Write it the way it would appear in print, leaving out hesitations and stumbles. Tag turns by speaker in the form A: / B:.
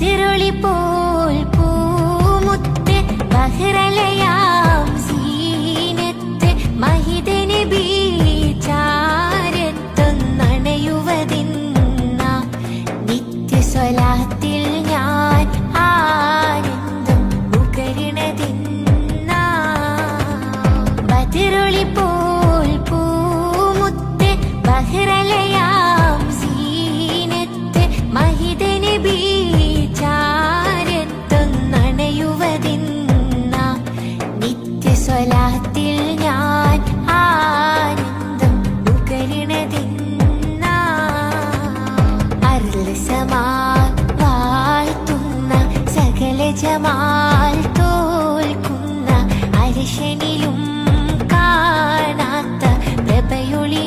A: ബദിറുളി പോൽ പൂമുത്ത് ബഹ്റലയാം സീനത്ത് മഹിദ നബി ചാരത്തൊന്നണയുവതിന്ന നിത്യസ്വലാത്തിൽ ഞാൻ ആനന്ദം ഉകരണതിന്ന ബദിറുളി പോൽ പൂമുത്ത് ബഹ്റലയാം സീനത്ത് മഹിദ നബി ചാരത്തൊന്നണയുവതിന്ന നിത്യസ്വലാത്തിൽ ഞാൻ ആനന്ദം ഉകരണതിന്ന അർലസമാൽ വാഴ്ത്തുന്ന സകല ജമാൽ തോൽക്കുന്ന അരിശനിലും കാണാത്ത പ്രഭയൊളി